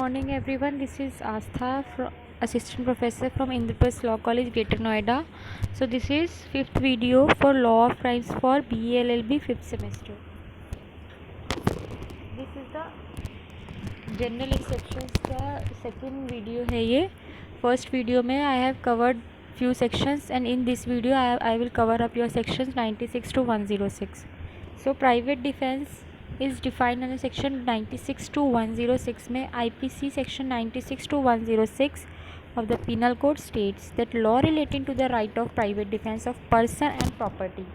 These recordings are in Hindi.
morning everyone. This is Astha, assistant professor from Indraprasth Law College, Greater Noida. So this is fifth video for Law of Crimes for BA LLB fifth semester. This is the general exceptions का second video है ये. First video में I have covered few sections and in this video I will cover up your sections 96 to 106. So private defense is defined under section 96 to 106 में IPC section 96 to 106 of the penal code states that law relating to the right of private defense of person and property.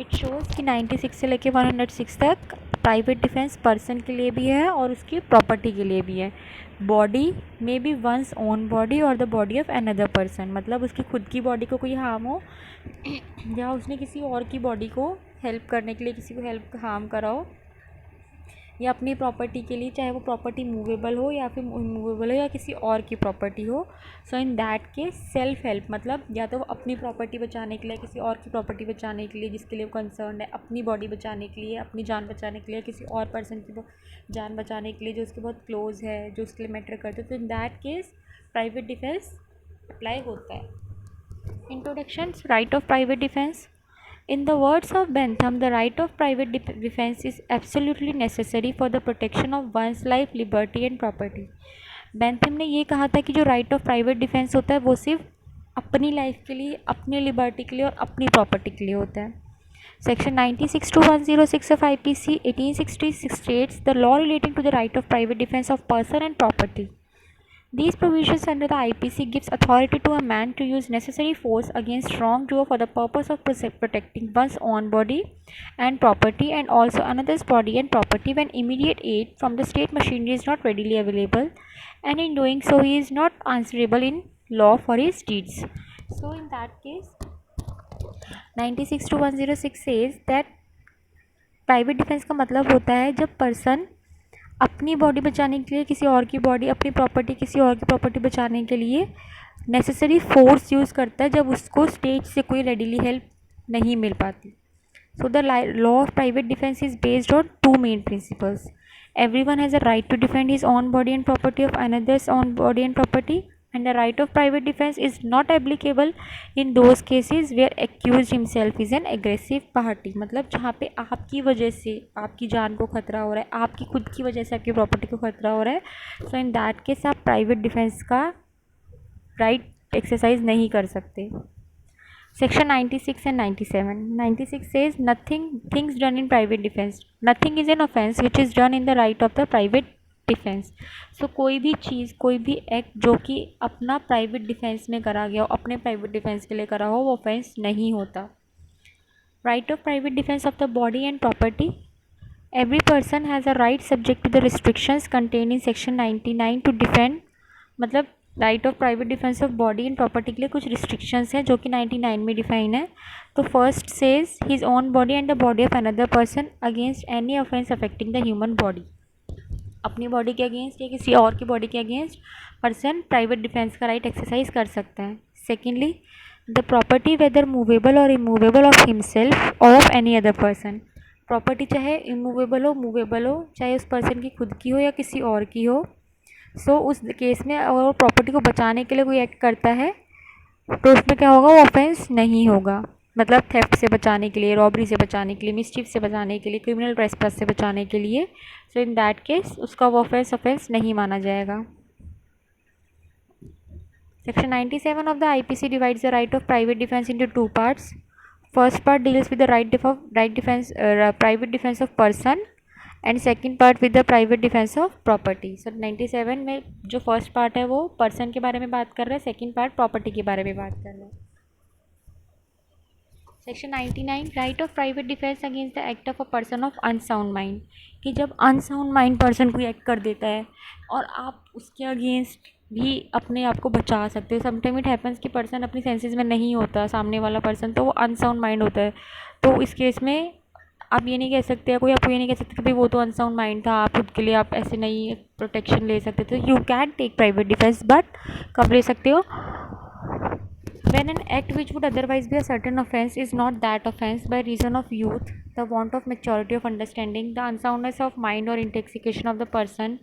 It shows कि 96 से लेके 106 तक प्राइवेट डिफेंस पर्सन के लिए भी है और उसकी प्रॉपर्टी के लिए भी है. बॉडी में बी वंस ओन बॉडी और the body of another person, मतलब उसकी खुद की बॉडी को कोई हार्म हो या उसने किसी और की बॉडी को हेल्प करने के लिए किसी को हार्म करा हो, या अपनी प्रॉपर्टी के लिए, चाहे वो प्रॉपर्टी मूवेबल हो या फिर इमूवेबल हो या किसी और की प्रॉपर्टी हो. So in that case self help, मतलब या तो अपनी प्रॉपर्टी बचाने के लिए, किसी और की प्रॉपर्टी बचाने के लिए जिसके लिए वो कंसर्न है, अपनी बॉडी बचाने के लिए, अपनी जान बचाने के लिए, किसी और पर्सन की जान बचाने के लिए जो उसके बहुत क्लोज है, जो उसके लिए मैटर करते हैं, तो इन that case private defence apply होता है. Introduction. Right of private defence. In the words of Bentham, the right of private defense is absolutely necessary for the protection of one's life, liberty and property. Bentham ने ये कहा था कि जो right of private defense होता है वो सिर्फ अपनी लाइफ के लिए, अपनी लिबर्टी के लिए और अपनी प्रॉपर्टी के लिए होता है. Section 96 to 106 of IPC 1866 states the law relating to the right of private defense of person and property. These provisions under the IPC gives authority to a man to use necessary force against wrongdoer for the purpose of protecting one's own body and property and also another's body and property when immediate aid from the state machinery is not readily available, and in doing so he is not answerable in law for his deeds. So in that case 96 to 106 says that private defence का मतलब होता है जब पर्सन अपनी बॉडी बचाने के लिए किसी और की बॉडी, अपनी प्रॉपर्टी किसी और की प्रॉपर्टी बचाने के लिए नेसेसरी फोर्स यूज़ करता है जब उसको स्टेट से कोई रेडिली हेल्प नहीं मिल पाती. So the law of private defence is based on two main principles. Everyone has a right to defend his own body and property of another's own body and property, and the right of private defense is not applicable in those cases where accused himself is an aggressive party. मतलब जहाँ पे आपकी वजह से आपकी जान को खतरा हो रहा है, आपकी खुद की वजह से आपकी प्रॉपर्टी को खतरा हो रहा है, सो इन दैट केस आप प्राइवेट डिफेंस का राइट एक्सरसाइज नहीं कर सकते. Section 96 and 97. 96 says things done in private defense. Nothing is an offense which is done in the right of the private defence. So कोई भी चीज़, कोई भी एक्ट जो कि अपना प्राइवेट डिफेंस में करा गया हो, अपने प्राइवेट डिफेंस के लिए करा हो, वो ऑफेंस नहीं होता. Right of private defence of the body and property. Every person has a right subject to the restrictions contain in section 99 to defend, मतलब right of private defence of body and property के लिए कुछ रिस्ट्रिक्शंस हैं जो कि 99 में डिफाइन है. तो first says his own body and the body of another person against any offence affecting the human body. अपनी बॉडी के अगेंस्ट या किसी और की बॉडी के अगेंस्ट पर्सन प्राइवेट डिफेंस का राइट एक्सरसाइज कर सकता है. Secondly, the property whether movable और इमूवेबल ऑफ हिमसेल्फ और of any other person. Property चाहे इमूवेबल हो, मूवेबल हो, चाहे उस पर्सन की खुद की हो या किसी और की हो, सो उस केस में और प्रॉपर्टी को बचाने के लिए कोई एक्ट करता है तो उसमें क्या होगा, वो ऑफेंस नहीं होगा. मतलब थेफ्ट से बचाने के लिए, रॉबरी से बचाने के लिए, मिसचीफ से बचाने के लिए, क्रिमिनल ट्रेसपास से बचाने के लिए, सो इन दैट केस उसका वो ऑफेंस नहीं माना जाएगा. Section 97 of the IPC divides the right of private defence into two parts. First part deals with the private defence of person and second part with the private defence of property. So 97 में जो फर्स्ट पार्ट है वो पर्सन के बारे में बात कर रहा है, सेकेंड पार्ट प्रॉपर्टी के बारे में बात कर रहा है. Section 99 right of private defence against the act of a person of unsound mind. कि जब अनसाउंड माइंड पर्सन कोई एक्ट कर देता है और आप उसके अगेंस्ट भी अपने आप को बचा सकते हो. समटाइम इट हैपन्स कि पर्सन अपनी सेंसेस में नहीं होता, सामने वाला पर्सन, तो वो अनसाउंड माइंड होता है. तो इस केस में आप ये नहीं कह सकते, कोई आपको ये नहीं कह सकते कि भाई वो तो अनसाउंड माइंड था, आप खुद के लिए आप ऐसे नहीं प्रोटेक्शन ले सकते. तो you can take private defence, but कब ले सकते हो, when an act which would otherwise be a certain offence is not that offence by reason of youth, the want of maturity of understanding, the unsoundness of mind or intoxication of the person,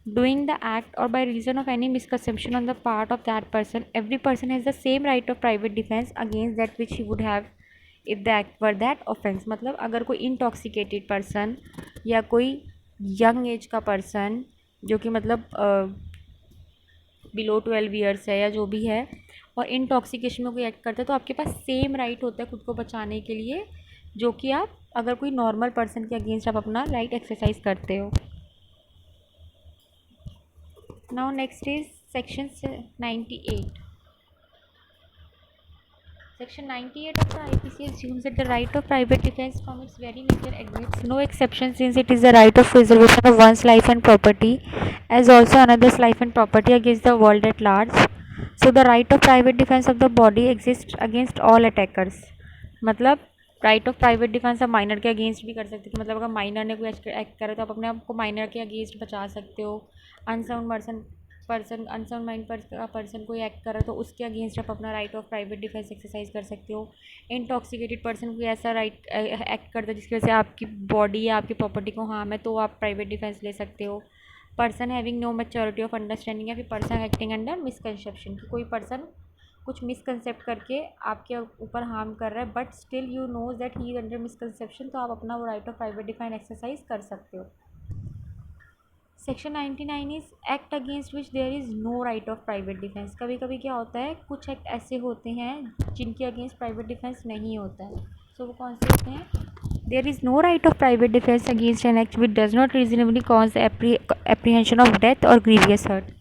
doing the act or by reason of any misconception on the part of that person, every person has the same right of private defense against that which he would have if the act were that offense. मतलब अगर कोई intoxicated person या कोई young age का person जो कि मतलब बिलो 12 ईयर्स है या जो भी है और इंटॉक्सिकेशन में कोई एक्ट करता है, तो आपके पास सेम राइट होता है खुद को बचाने के लिए जो कि आप अगर कोई नॉर्मल पर्सन के अगेंस्ट आप अपना राइट एक्सरसाइज करते हो. Now next is section 98. Section 98 of the IPC assumes that the right of private defense from its very nature admits no exception, since it is the right of preservation of one's life and property as also another's life and property against the world at large. So the right of private defense of the body exists against all attackers. मतलब राइट ऑफ प्राइवेट डिफेंस आप माइनर के अगेंस्ट भी कर सकते हो. मतलब अगर माइनर ने कोई एक्ट करे तो आप अपने आप को माइनर के अगेंस्ट बचा सकते हो. अनसाउंड अनसाउंड माइंड का पर्सन कोई एक्ट करे तो उसके अगेंस्ट आप अपना right of private defence exercise कर सकते हो. इंटॉक्सिकेटेड पर्सन कोई ऐसा राइट एक्ट करता है जिसकी वजह से आपकी बॉडी या आपकी प्रॉपर्टी को हार्म है, तो आप प्राइवेट डिफेंस ले सकते हो. Person having no maturity of understanding या फिर पर्सन एक्टिंग अंडर मिसकंसेप्शन, कि कोई पर्सन कुछ मिसकंसेप्ट करके आपके ऊपर हार्म कर रहा है but still you knows that he is under misconception, तो आप अपना वो right of private defence exercise कर सकते हो. Section 99 is act against which there is no right of private defence. कभी कभी क्या होता है, कुछ एक्ट ऐसे होते हैं जिनके अगेंस्ट प्राइवेट डिफेंस नहीं होता है. सो वो कौन से होते हैं? There is no right of private defence against an act which does not reasonably cause apprehension of death और ग्रीवियस हर्ट.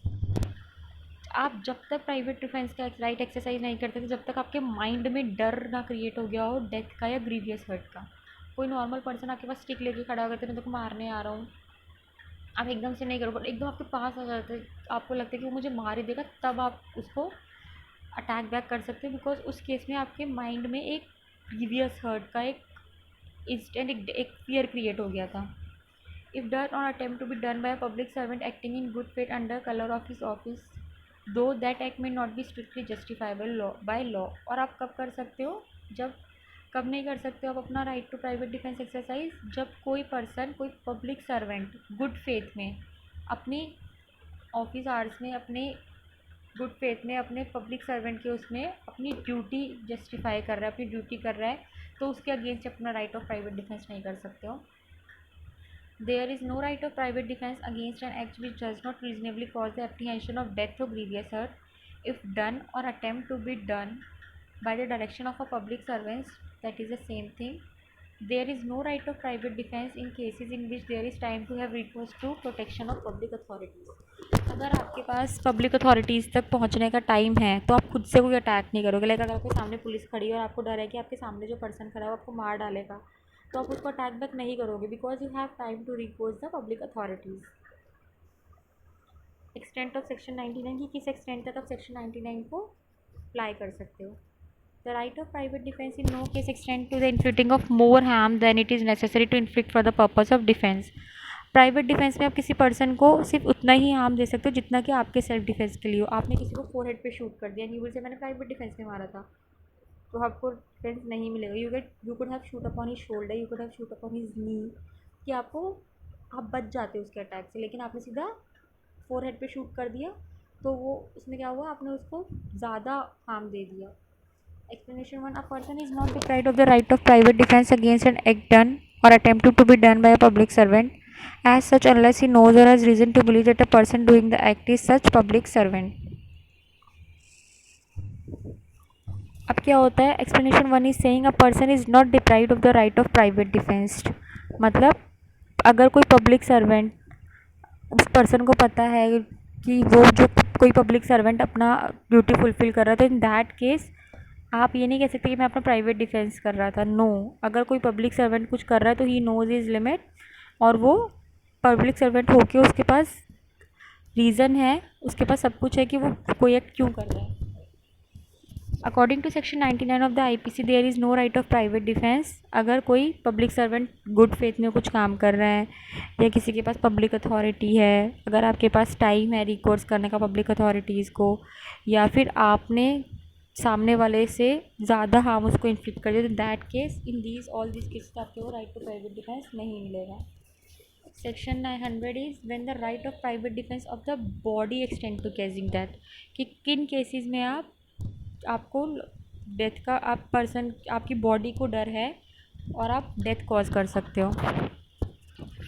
आप जब तक प्राइवेट डिफेंस का राइट एक्सरसाइज नहीं करते थे जब तक आपके माइंड में डर ना क्रिएट हो गया हो डेथ का या ग्रीवियस हर्ट का. कोई नॉर्मल पर्सन आपके पास स्टिक लेके खड़ा होकर मैं तो मारने आ रहा हूँ, आप एकदम से नहीं करो, बट एकदम आपके पास आ जाते हैं, आपको लगता है कि वो मुझे मार ही देगा, तब आप उसको अटैक बैक कर सकते हो. बिकॉज उस केस में आपके माइंड में एक प्रीवियस हर्ट का एक इंस्टेंट एक फियर क्रिएट हो गया था. इफ़ डन और attempt to be done by public servant acting in good faith under colour of his office, though that act may not be strictly justifiable by law. और आप कब कर सकते हो, जब कब नहीं कर सकते हो आप अपना right to private defence exercise, जब कोई पर्सन कोई पब्लिक सर्वेंट गुड फेथ में अपनी ऑफिस आवर्स में अपने गुड फेथ में अपने पब्लिक सर्वेंट के उसमें अपनी ड्यूटी जस्टिफाई कर रहा है, अपनी ड्यूटी कर रहा है, तो उसके अगेंस्ट अपना राइट ऑफ प्राइवेट डिफेंस नहीं कर सकते हो. There is no right of private defense against an act which does not reasonably cause the apprehension of death or grievous hurt, if done or attempt to be done by the direction of a public servant, that is the same thing. There is no right of private defense in cases in which there is time to have recourse to protection of public authorities. अगर आपके पास पब्लिक अथॉरिटीज़ तक पहुंचने का टाइम है तो आप खुद से कोई अटैक नहीं करोगे. लाइक अगर आपके सामने पुलिस खड़ी है और आपको डर है कि आपके सामने जो पर्सन खड़ा है वो आपको मार डालेगा, तो आप उसको अटैक बैक नहीं करोगे because you have time to recourse the public authorities. Extent of section 99 की किस एक्सटेंट तक आप सेक्शन 99 को अप्लाई कर सकते हो. The right of private defence in no case extend to the inflicting of more harm than it is necessary to inflict for the purpose of defence. Private defence में आप किसी पर्सन को सिर्फ उतना ही हार्म दे सकते हो जितना कि आपके सेल्फ डिफेंस के लिए हो. आपने किसी को फोरहेड पे शूट कर दिया, न्यूज़ से मैंने प्राइवेट डिफेंस में मारा था, तो आपको डिफेंस नहीं मिलेगा. You could have shoot upon his shoulder, you could have shoot upon his knee, कि आपको आप बच जाते हो उसके अटैक से, लेकिन आपने सीधा फोरहेड पे शूट कर दिया तो वो उसमें क्या हुआ, आपने उसको ज़्यादा हार्म दे दिया. Explanation 1. A person is not deprived of the right of private defense against an act done or attempted to be done by a public servant as such unless he knows or has reason to believe that a person doing the act is such public servant. अब क्या होता है, explanation 1 is saying a person is not deprived of the right of private defence. मतलब अगर कोई पब्लिक सर्वेंट, उस पर्सन को पता है कि वो जो कोई पब्लिक सर्वेंट अपना ड्यूटी फुलफिल कर रहा है, तो इन दैट केस आप ये नहीं कह सकते कि मैं अपना प्राइवेट डिफेंस कर रहा था. नो, अगर कोई पब्लिक सर्वेंट कुछ कर रहा है तो ही नोज इज लिमिट, और वो पब्लिक सर्वेंट होके उसके पास रीज़न है, उसके पास सब कुछ है कि वो कोई एक्ट क्यों कर रहा है. According to section 99 of the IPC there is no right of private defence. अगर कोई पब्लिक सर्वेंट गुड फेथ में कुछ काम कर रहा है या किसी के पास पब्लिक अथॉरिटी है, अगर आपके पास टाइम है रिकोर्स करने का पब्लिक अथॉरिटीज़ को, या फिर आपने सामने वाले से ज़्यादा हार्म उसको इन्फ्लिक्ट कर दिया, तो that case in these all this cases आपको राइट टू प्राइवेट डिफेंस नहीं मिलेगा. Section 900 is when the right of private defence of the body extend to causing death, कि किन केसेस में आपको डेथ का आपकी बॉडी को डर है और आप डेथ कॉज कर सकते हो।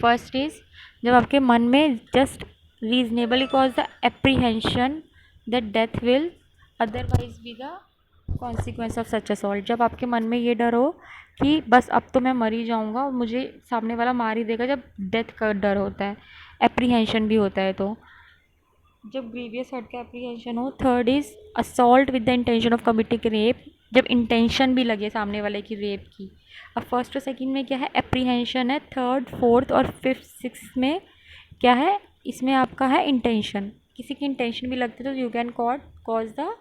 फर्स्ट इज जब आपके मन में just reasonably cause the apprehension that death will otherwise be the consequence of such assault, जब आपके मन में ये डर हो कि बस अब तो मैं मर ही जाऊँगा और मुझे सामने वाला मार ही देगा, जब डेथ का डर होता है, एप्रीहेंशन भी होता है, तो जब ग्रीवियस हर्ट का एप्रीहेंशन हो। Third is assault with the intention of committing rape, जब इंटेंशन भी लगे सामने वाले की रेप की। अब फर्स्ट और सेकंड में क्या है, एप्रीहेंशन है। थर्ड फोर्थ और फिफ्थ सिक्स में क्या है, इसमें आपका है इंटेंशन, किसी की इंटेंशन भी लगती है तो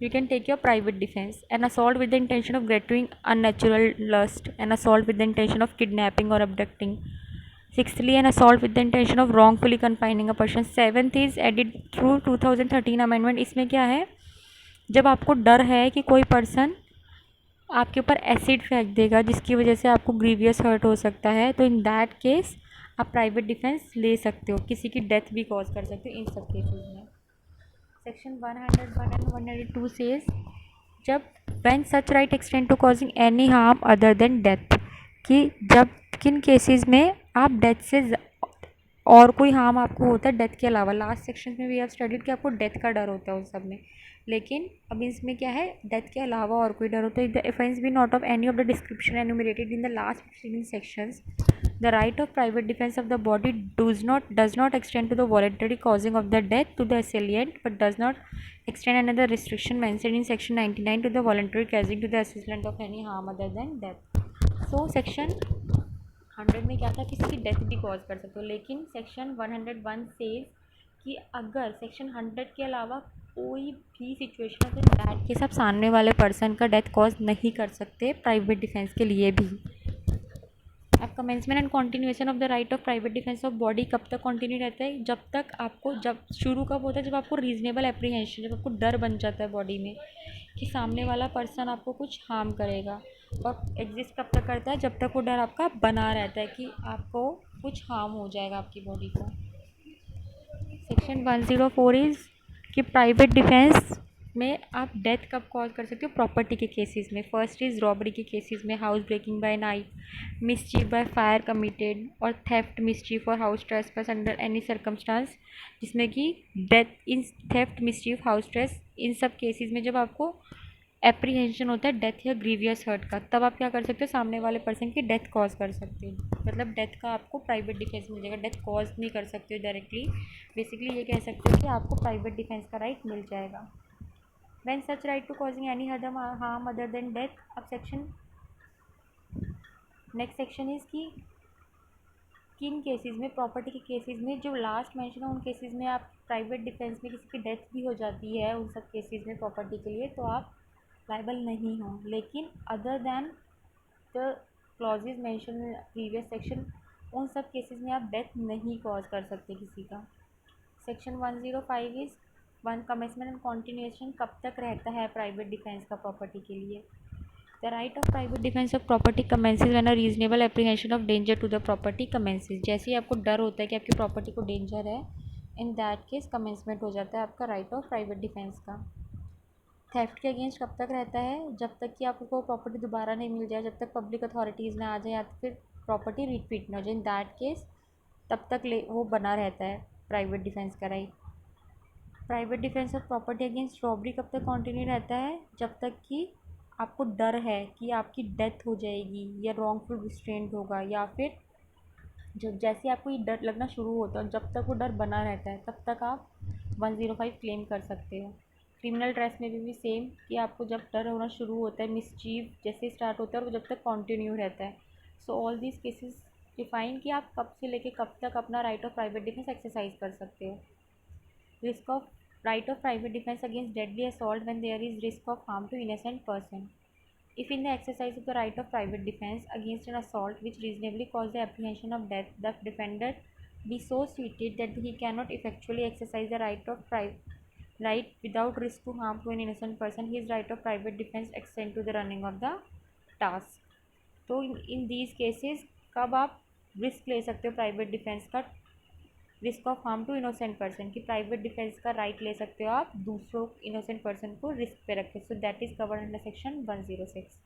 you can take your private defense. An assault with the intention of gratifying unnatural lust, an assault with the intention of kidnapping or abducting. Sixthly, an assault with the intention of wrongfully confining a person. Seventh is added through 2013 amendment. इसमें क्या है, जब आपको डर है कि कोई पर्सन आपके ऊपर एसिड फेंक देगा जिसकी वजह से आपको ग्रीवियस हर्ट हो सकता है, तो इन दैट केस आप प्राइवेट डिफेंस ले सकते हो, किसी की डेथ भी कॉज कर सकते हो इन सब केसेस में। सेक्शन 101 एंड 102 सेज जब when such right extend to causing any harm other than death, कि जब किन केसेस में आप डेथ से और कोई हार्म आपको होता है डेथ के अलावा। लास्ट सेक्शन में भी आप स्टडीड कि आपको डेथ का डर होता है उन सब में, लेकिन अब इसमें क्या है, डेथ के अलावा और कोई डर होता है। The offence be not of any of the description enumerated in the last 15 sections, the right of private defense of the body does not extend to the voluntary causing of the death to the assailant, but does not extend another restriction mentioned in section 99 to the voluntary causing to the assailant of any harm other than death. So section 100 में क्या था, किसी की डेथ भी कॉज कर सकते हो, लेकिन सेक्शन 101 सेज कि अगर सेक्शन 100 के अलावा कोई भी सिचुएशन है तो दैट केस आप सामने वाले पर्सन का डेथ कॉज नहीं कर सकते प्राइवेट डिफेंस के लिए भी। अब commencement and continuation of the right of private defence of body कब तक कंटिन्यू रहता है, जब तक आपको, जब शुरू कब होता है, जब आपको रीजनेबल एप्रीहेंशन, जब आपको डर बन जाता है बॉडी में कि सामने वाला पर्सन आपको कुछ हार्म करेगा। और एग्जिस्ट कब तक करता है, जब तक वो डर आपका बना रहता है कि आपको कुछ हार्म हो जाएगा आपकी बॉडी को। सेक्शन 104 इज़ कि प्राइवेट डिफेंस में आप डेथ कब कॉज कर सकते हो, प्रॉपर्टी के केसेस में। फर्स्ट इज़ रॉबरी के केसेस में, house breaking by night, mischief by fire committed और थेफ्ट मिसचीफ और house trespass under any circumstances, जिसमें कि death in theft mischief house trespass इन सब केसेस में जब आपको एप्रीहेंशन होता है डेथ या ग्रीवियस हर्ट का, तब आप क्या कर सकते हो, सामने वाले पर्सन की डेथ कॉज कर सकते हो। मतलब डेथ का आपको प्राइवेट डिफेंस मिल जाएगा, डेथ कॉज नहीं कर सकते हो डायरेक्टली। बेसिकली ये कह सकते हो कि आपको प्राइवेट डिफेंस का राइट मिल जाएगा। When such right to causing any harm other than death. अब सेक्शन नेक्स्ट सेक्शन इज़ कि किन केसेस में, प्रॉपर्टी के केसेस में, जो लास्ट मेंशन है उन केसेस में आप प्राइवेट डिफेंस में किसी की डेथ भी हो जाती है उन सब केसेस में प्रॉपर्टी के लिए, तो आप लाइबल नहीं हो। लेकिन other than the clauses mention previous section, उन सब केसेस में आप डेथ नहीं कॉज कर सकते किसी का। Section 105 is one commencement and continuation कब तक रहता है प्राइवेट डिफेंस का प्रॉपर्टी के लिए। The right of private defence of property commences when a reasonable apprehension of danger to the property commences. जैसे ही आपको डर होता है कि आपकी प्रॉपर्टी को डेंजर है, इन दैट केस कमेंसमेंट हो जाता है आपका राइट ऑफ प्राइवेट डिफेंस का। थेफ्ट के अगेंस्ट कब तक रहता है, जब तक कि आपको प्रॉपर्टी दोबारा नहीं मिल जाए, जब तक पब्लिक अथॉरिटीज़ ना आ जाए या फिर प्रॉपर्टी रिपीट ना हो जाए, इन दैट केस तब तक वो बना रहता है प्राइवेट डिफेंस का right. Private defence of property against robbery कब तक कंटिन्यू रहता है, जब तक कि आपको डर है कि आपकी डेथ हो जाएगी या रॉन्गफुल रिस्ट्रेंट होगा, या फिर जब जैसे आपको ये डर लगना शुरू होता है, जब तक वो डर बना रहता है तब तक आप 105 क्लेम कर सकते हो। क्रिमिनल ट्रेस में भी सेम कि आपको जब डर होना शुरू होता है, मिसचीफ जैसे स्टार्ट होता है और वो जब तक कंटिन्यू रहता है। So all these cases define कि आप कब से लेके कब तक अपना right of private defence exercise कर सकते हो। Risk of right of private defense against deadly assault when there is risk of harm to innocent person. If in the exercise of the right of private defense against an assault which reasonably cause the apprehension of death, the defender be so treated that he cannot effectually exercise the right without risk to harm to an innocent person, his right of private defense extend to the running of the task. तो in these cases कब आप रिस्क ले सकते हो प्राइवेट डिफेंस का, risk of harm to innocent person, कि प्राइवेट डिफेंस का राइट ले सकते हो आप दूसरों इनोसेंट पर्सन को रिस्क पे रख के। So that is covered under section 106।